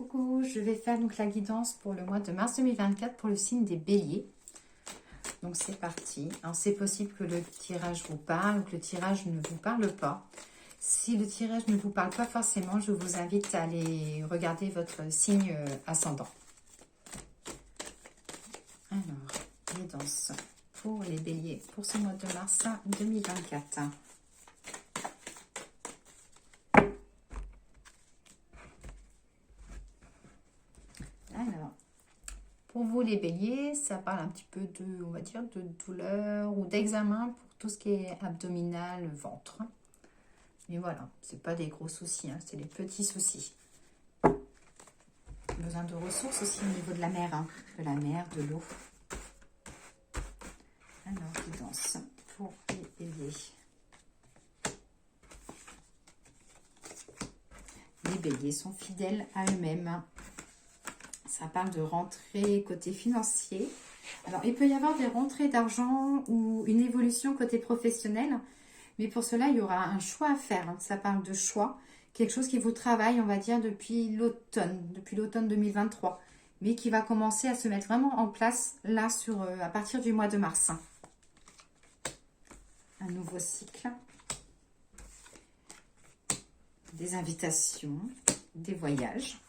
Coucou, je vais faire donc la guidance pour le mois de mars 2024 pour le signe des béliers. Donc c'est parti. Alors c'est possible que le tirage vous parle ou que le tirage ne vous parle pas. Si le tirage ne vous parle pas forcément, je vous invite à aller regarder votre signe ascendant. Alors, guidance pour les béliers pour ce mois de mars 2024. Alors, pour vous les béliers, ça parle un petit peu de, on va dire, de douleur ou d'examen pour tout ce qui est abdominal, ventre. Mais voilà, c'est pas des gros soucis, hein, c'est des petits soucis. Besoin de ressources aussi au niveau de la mer, hein, de l'eau. Alors, guidance pour les béliers. Les béliers sont fidèles à eux-mêmes. Ça parle de rentrée côté financier. Alors, il peut y avoir des rentrées d'argent ou une évolution côté professionnel. Mais pour cela, il y aura un choix à faire. Ça parle de choix. Quelque chose qui vous travaille, on va dire, depuis l'automne 2023. Mais qui va commencer à se mettre vraiment en place, là, à partir du mois de mars. Un nouveau cycle. Des invitations, des voyages.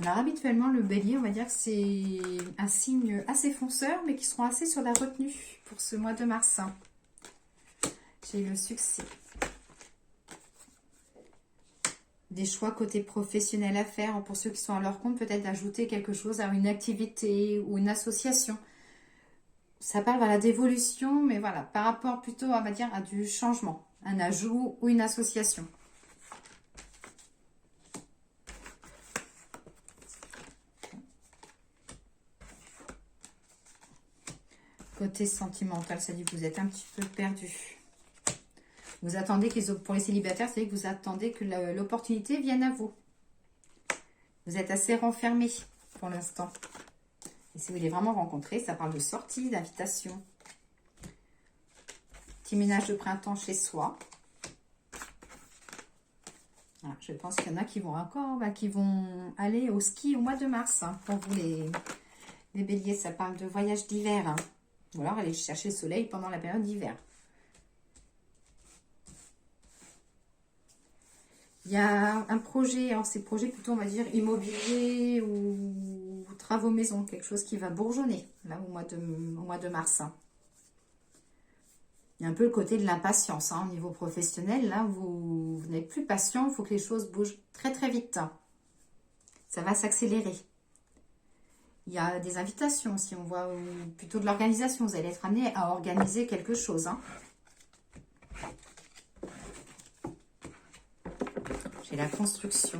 Alors, habituellement, le bélier, on va dire que c'est un signe assez fonceur, mais qui seront assez sur la retenue pour ce mois de mars. J'ai le succès. Des choix côté professionnel à faire. Pour ceux qui sont à leur compte, peut-être d'ajouter quelque chose à une activité ou une association. Ça parle voilà, d'évolution, mais voilà, par rapport plutôt, on va dire, à du changement. Un ajout ou une association. Côté sentimental, ça dit que vous êtes un petit peu perdu. Vous attendez que pour les célibataires, c'est que vous attendez que l'opportunité vienne à vous. Vous êtes assez renfermé pour l'instant. Et si vous voulez vraiment rencontrer, ça parle de sortie, d'invitation. Petit ménage de printemps chez soi. Voilà, je pense qu'il y en a qui vont encore, qui vont aller au ski au mois de mars. Hein. Pour vous les béliers, ça parle de voyage d'hiver. Hein. Ou alors aller chercher le soleil pendant la période d'hiver. Il y a un projet, alors c'est projet plutôt on va dire immobilier ou travaux maison, quelque chose qui va bourgeonner là au mois de mars. Hein. Il y a un peu le côté de l'impatience hein, au niveau professionnel. Là, vous n'êtes plus patient, il faut que les choses bougent très très vite. Hein. Ça va s'accélérer. Il y a des invitations aussi, on voit plutôt de l'organisation. Vous allez être amené à organiser quelque chose. Hein. J'ai la construction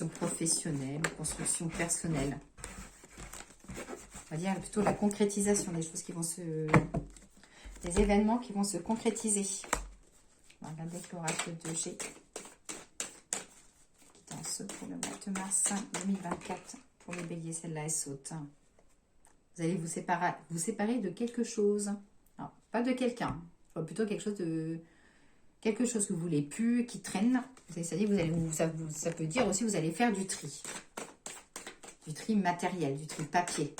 professionnelle, construction personnelle. On va dire plutôt la concrétisation des choses qui vont des événements qui vont se concrétiser. On va regarder l'oracle de G. Guidance pour le mois de mars 2024. Pour les béliers, celle-là est saute. Vous allez vous séparer de quelque chose. Non, pas de quelqu'un. Plutôt quelque chose que vous voulez plus, qui traîne. C'est-à-dire ça peut dire aussi que vous allez faire du tri. Du tri matériel, du tri papier.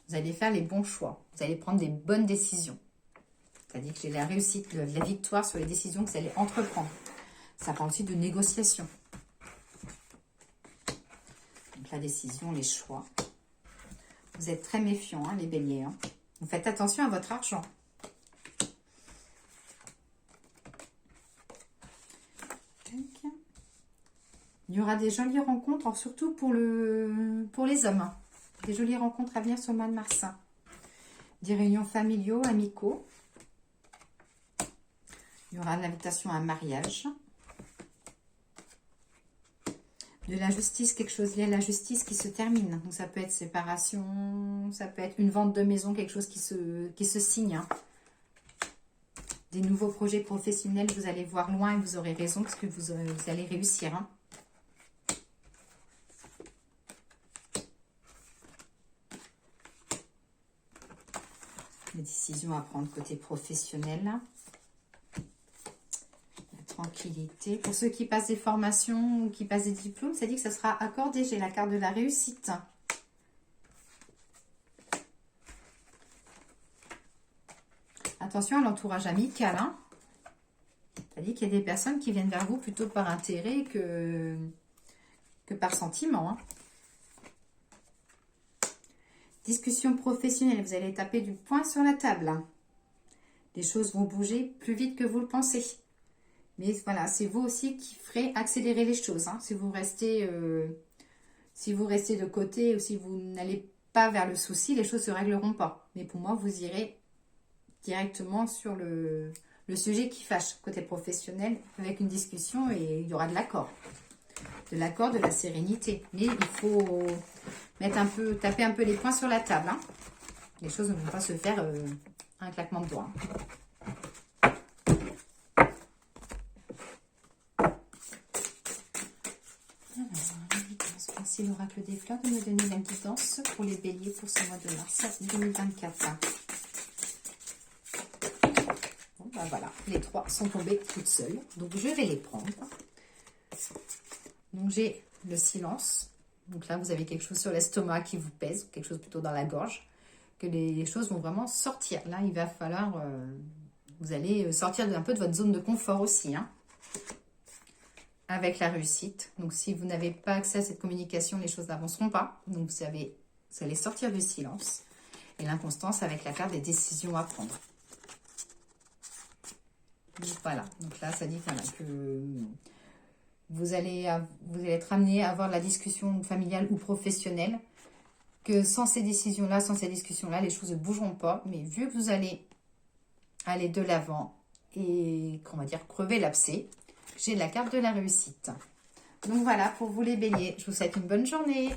Vous allez faire les bons choix. Vous allez prendre des bonnes décisions. C'est-à-dire que j'ai la réussite, la victoire sur les décisions que vous allez entreprendre. Ça parle aussi de négociation. Donc la décision, les choix. Vous êtes très méfiants, hein, les béliers. Hein. Vous faites attention à votre argent. Il y aura des jolies rencontres, surtout pour les hommes. Hein. Des jolies rencontres à venir sur le mois de mars. Hein. Des réunions familiaux, amicaux. Il y aura l'invitation à un mariage. De la justice, quelque chose lié à la justice qui se termine. Donc ça peut être séparation, ça peut être une vente de maison, quelque chose qui se signe. Hein. Des nouveaux projets professionnels, vous allez voir loin et vous aurez raison parce que vous allez réussir. Hein. Les décisions à prendre côté professionnel. La tranquillité. Pour ceux qui passent des formations ou qui passent des diplômes, ça dit que ça sera accordé. J'ai la carte de la réussite. Attention à l'entourage amical. Hein. Ça dit qu'il y a des personnes qui viennent vers vous plutôt par intérêt que par sentiment. Hein. Discussion professionnelle. Vous allez taper du poing sur la table. Les choses vont bouger plus vite que vous le pensez. Mais voilà, c'est vous aussi qui ferez accélérer les choses. Hein. Si vous restez de côté ou si vous n'allez pas vers le souci, les choses ne se régleront pas. Mais pour moi, vous irez directement sur le sujet qui fâche côté professionnel avec une discussion et il y aura de l'accord. De l'accord, de la sérénité. Mais il faut taper un peu les poings sur la table. Hein. Les choses ne vont pas se faire un claquement de doigts. Merci l'oracle des fleurs de me donner la guidance pour les béliers pour ce mois de mars 2024. Bon, ben voilà, les trois sont tombées toutes seules. Donc je vais les prendre. Donc j'ai le silence. Donc là, vous avez quelque chose sur l'estomac qui vous pèse, quelque chose plutôt dans la gorge, que les choses vont vraiment sortir. Là, il va falloir... vous allez sortir un peu de votre zone de confort aussi. Hein, avec la réussite. Donc, si vous n'avez pas accès à cette communication, les choses n'avanceront pas. Donc, vous allez sortir du silence. Et l'inconstance avec la carte des décisions à prendre. Donc, voilà. Donc là, ça dit que... Vous allez être amené à avoir la discussion familiale ou professionnelle, que sans ces décisions-là, sans ces discussions-là, les choses ne bougeront pas. Mais vu que vous allez aller de l'avant et, qu'on va dire, crever l'abcès, j'ai la carte de la réussite. Donc voilà, pour vous les béliers, je vous souhaite une bonne journée.